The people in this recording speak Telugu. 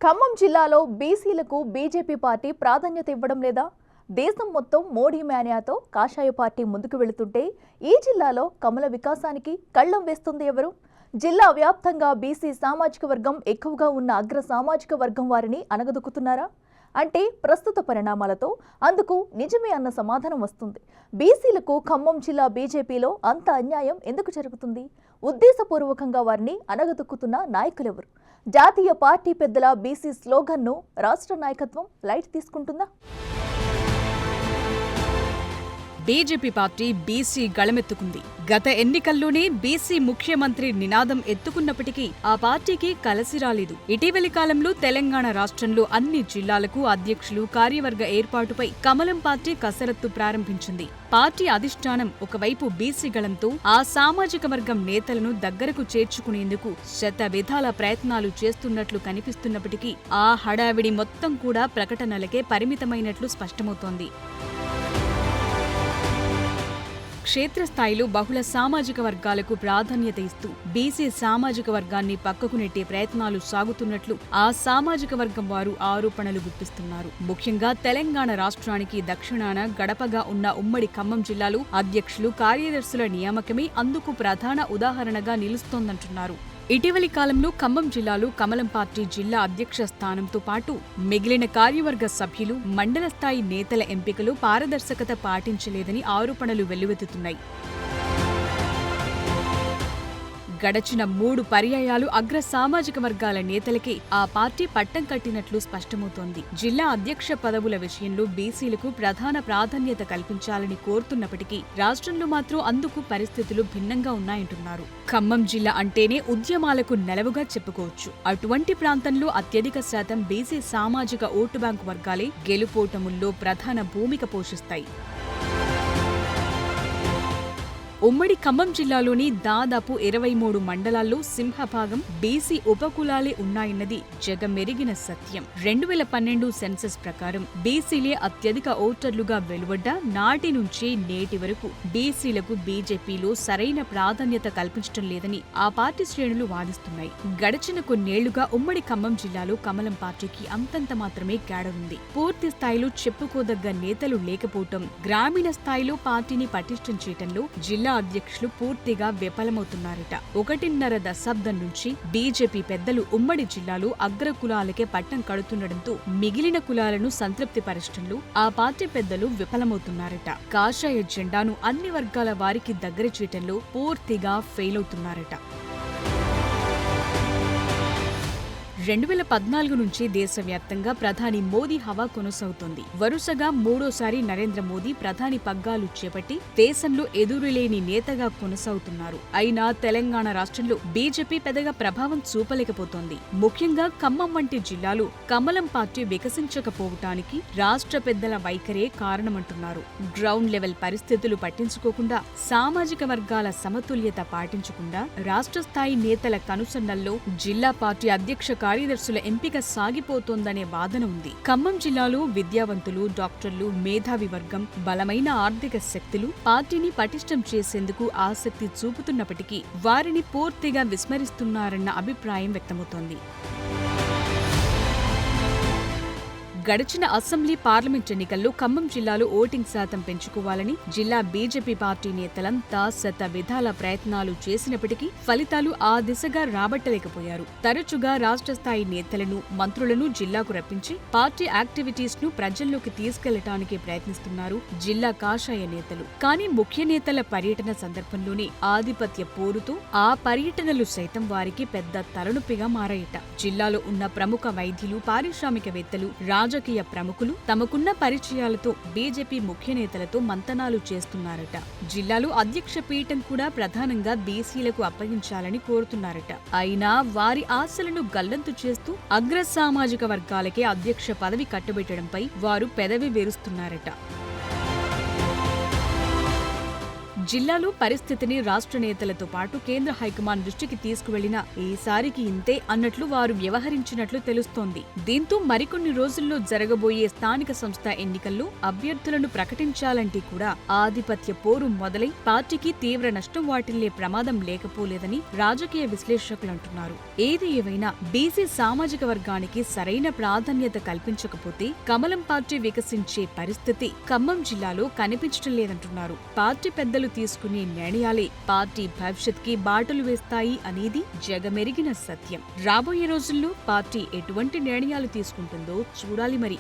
ఖమ్మం జిల్లాలో బీసీలకు బీజేపీ పార్టీ ప్రాధాన్యత ఇవ్వడం లేదా? దేశం మొత్తం మోడీ మేనియాతో కాషాయ పార్టీ ముందుకు వెళుతుంటే ఈ జిల్లాలో కమల వికాసానికి కళ్లం వేస్తుంది ఎవరు? జిల్లా వ్యాప్తంగా బీసీ సామాజిక వర్గం ఎక్కువగా ఉన్న అగ్ర సామాజిక వర్గం వారిని అణగదొక్కుతున్నారా అంటే ప్రస్తుత పరిణామాలతో అందుకు నిజమే అన్న సమాధానం వస్తుంది. బీసీలకు ఖమ్మం జిల్లా బీజేపీలో అంత అన్యాయం ఎందుకు జరుగుతుంది? ఉద్దేశపూర్వకంగా వారిని అణగదొక్కుతున్న నాయకులెవరు? జాతీయ పార్టీ పెద్దల బీసీ స్లోగన్ను రాష్ట్ర నాయకత్వం లైట్ తీసుకుంటుందా? బీజేపీ పార్టీ బీసీ గళమెత్తుకుంది. గత ఎన్నికల్లోనే బీసీ ముఖ్యమంత్రి నినాదం ఎత్తుకున్నప్పటికీ ఆ పార్టీకి కలసి రాలేదు. ఇటీవలి కాలంలో తెలంగాణ రాష్ట్రంలో అన్ని జిల్లాలకు అధ్యక్షులు, కార్యవర్గ ఏర్పాటుపై కమలం పార్టీ కసరత్తు ప్రారంభించింది. పార్టీ అధిష్టానం ఒకవైపు బీసీ గళంతో ఆ సామాజిక వర్గం నేతలను దగ్గరకు చేర్చుకునేందుకు శత విధాల ప్రయత్నాలు చేస్తున్నట్లు కనిపిస్తున్నప్పటికీ ఆ హడావిడి మొత్తం కూడా ప్రకటనలకే పరిమితమైనట్లు స్పష్టమవుతోంది. క్షేత్రస్థాయిలో బహుళ సామాజిక వర్గాలకు ప్రాధాన్యత ఇస్తూ బీసీ సామాజిక వర్గాన్ని పక్కకు నెట్టే ప్రయత్నాలు సాగుతున్నట్లు ఆ సామాజిక వర్గం వారు ఆరోపణలు గుప్పిస్తున్నారు. ముఖ్యంగా తెలంగాణ రాష్ట్రానికి దక్షిణాన గడపగా ఉన్న ఉమ్మడి ఖమ్మం జిల్లాలో అధ్యక్షులు, కార్యదర్శుల నియామకమే అందుకు ప్రధాన ఉదాహరణగా నిలుస్తోందంటున్నారు. ఇటీవలి కాలంలో ఖమ్మం జిల్లాలో కమలం పార్టీ జిల్లా అధ్యక్ష స్థానంతో పాటు మిగిలిన కార్యవర్గ సభ్యులు, మండల స్థాయి నేతల ఎంపికలో పారదర్శకత పాటించలేదని ఆరోపణలు వెల్లువెత్తుతున్నాయి. గడచిన 3 పర్యాయాలు అగ్ర సామాజిక వర్గాల నేతలకే ఆ పార్టీ పట్టం కట్టినట్లు స్పష్టమవుతోంది. జిల్లా అధ్యక్ష పదవుల విషయంలో బీసీలకు ప్రధాన ప్రాధాన్యత కల్పించాలని కోరుతున్నప్పటికీ రాష్ట్రంలో మాత్రం అందుకు పరిస్థితులు భిన్నంగా ఉన్నాయంటున్నారు. ఖమ్మం జిల్లా అంటేనే ఉద్యమాలకు నెలవుగా చెప్పుకోవచ్చు. అటువంటి ప్రాంతంలో అత్యధిక శాతం బీసీ సామాజిక ఓటు బ్యాంకు వర్గాలే గెలుపోటముల్లో ప్రధాన భూమిక పోషిస్తాయి. ఉమ్మడి ఖమ్మం జిల్లాలోని దాదాపు 23 మండలాల్లో సింహభాగం బీసీ ఉపకులాలే ఉన్నాయన్నది జగమెరిగిన సత్యం. 2012 సెన్సస్ ప్రకారం బీసీలే అత్యధిక ఓటర్లుగా వెలువడ్డా నాటి నుంచి నేటి వరకు బీసీలకు బీజేపీలో సరైన ప్రాధాన్యత కల్పించడం లేదని ఆ పార్టీ శ్రేణులు వాదిస్తున్నాయి. గడిచిన కొన్నేళ్లుగా ఉమ్మడి ఖమ్మం జిల్లాలో కమలం పార్టీకి అంతంత మాత్రమే కేడరుంది. పూర్తి స్థాయిలో చెప్పుకోదగ్గ నేతలు లేకపోవటం, గ్రామీణ స్థాయిలో పార్టీని పటిష్టం చేయటంలో జిల్లా అధ్యక్షులు పూర్తిగా విఫలమవుతున్నారట. 1.5 దశాబ్దం నుంచి బీజేపీ పెద్దలు ఉమ్మడి జిల్లాలో అగ్ర కులాలకే పట్టం కడుతుండటంతో మిగిలిన కులాలను సంతృప్తిపరచడంలో ఆ పార్టీ పెద్దలు విఫలమవుతున్నారట. కాషాయ జెండాను అన్ని వర్గాల వారికి దగ్గర చేయటంలో పూర్తిగా ఫెయిల్ అవుతున్నారట. 2014 నుంచి దేశవ్యాప్తంగా ప్రధాని మోదీ హవా కొనసాగుతోంది. వరుసగా 3వ నరేంద్ర మోదీ ప్రధాని పగ్గాలు చేపట్టి దేశంలో ఎదురులేని నేతగా కొనసాగుతున్నారు. అయినా తెలంగాణ రాష్ట్రంలో బీజేపీ పెద్దగా ప్రభావం చూపలేకపోతోంది. ముఖ్యంగా ఖమ్మం వంటి జిల్లాలో కమలం పార్టీ వికసించకపోవటానికి రాష్ట్ర పెద్దల వైఖరే కారణమంటున్నారు. గ్రౌండ్ లెవెల్ పరిస్థితులు పట్టించుకోకుండా, సామాజిక వర్గాల సమతుల్యత పాటించకుండా రాష్ట్ర స్థాయి నేతల కనుసన్నల్లో జిల్లా పార్టీ అధ్యక్ష కార్యదర్శుల ఎంపిక సాగిపోతోందనే వాదన ఉంది. ఖమ్మం జిల్లాలో విద్యావంతులు, డాక్టర్లు, మేధావి వర్గం, బలమైన ఆర్థిక శక్తులు పార్టీని పటిష్టం చేసేందుకు ఆసక్తి చూపుతున్నప్పటికీ వారిని పూర్తిగా విస్మరిస్తున్నారన్న అభిప్రాయం వ్యక్తమవుతోంది. గడిచిన అసెంబ్లీ, పార్లమెంట్ ఎన్నికల్లో ఖమ్మం జిల్లాలో ఓటింగ్ శాతం పెంచుకోవాలని జిల్లా బీజేపీ పార్టీ నేతలంతా శత విధాల ప్రయత్నాలు చేసినప్పటికీ ఫలితాలు ఆ దిశగా రాబట్టలేకపోయారు. తరచుగా రాష్ట్ర స్థాయి నేతలను, మంత్రులను జిల్లాకు రప్పించి పార్టీ యాక్టివిటీస్ ను ప్రజల్లోకి తీసుకెళ్లటానికి ప్రయత్నిస్తున్నారు జిల్లా కాషాయ నేతలు. కానీ ముఖ్య నేతల పర్యటన సందర్భంలోనే ఆధిపత్య పోరుతో ఆ పర్యటనలు సైతం వారికి పెద్ద తలనొప్పిగా మారాయట. జిల్లాలో ఉన్న ప్రముఖ వైద్యులు, పారిశ్రామికవేత్తలు, రాజకీయ ప్రముఖులు తమకున్న పరిచయాలతో బీజేపీ ముఖ్య నేతలతో మంతనాలు చేస్తున్నారట. జిల్లాలో అధ్యక్ష పీఠం కూడా ప్రధానంగా బీసీలకు అప్పగించాలని కోరుతున్నారట. అయినా వారి ఆశలను గల్లంతు చేస్తూ అగ్ర సామాజిక వర్గాలకే అధ్యక్ష పదవి కట్టబెట్టడంపై వారు పెదవి వేరుస్తున్నారట. జిల్లాలో పరిస్థితిని రాష్ట్ర నేతలతో పాటు కేంద్ర హైకమాండ్ దృష్టికి తీసుకువెళ్లిన ఈసారికి ఇంతే అన్నట్లు వారు వ్యవహరించినట్లు తెలుస్తోంది. దీంతో మరికొన్ని రోజుల్లో జరగబోయే స్థానిక సంస్థ ఎన్నికల్లో అభ్యర్థులను ప్రకటించాలంటే కూడా ఆధిపత్య పోరు మొదలై పార్టీకి తీవ్ర నష్టం వాటిల్లే ప్రమాదం లేకపోలేదని రాజకీయ విశ్లేషకులు అంటున్నారు. ఏది ఏవైనా బీసీ సామాజిక వర్గానికి సరైన ప్రాధాన్యత కల్పించకపోతే కమలం పార్టీ వికసించే పరిస్థితి ఖమ్మం జిల్లాలో కనిపించడం లేదంటున్నారు. పార్టీ పెద్దలు తీసుకునే నిర్ణయాలే పార్టీ భవిష్యత్కి బాటలు వేస్తాయి అనేది జగమెరిగిన సత్యం. రాబోయే రోజుల్లో పార్టీ ఎటువంటి నిర్ణయాలు తీసుకుంటుందో చూడాలి మరి.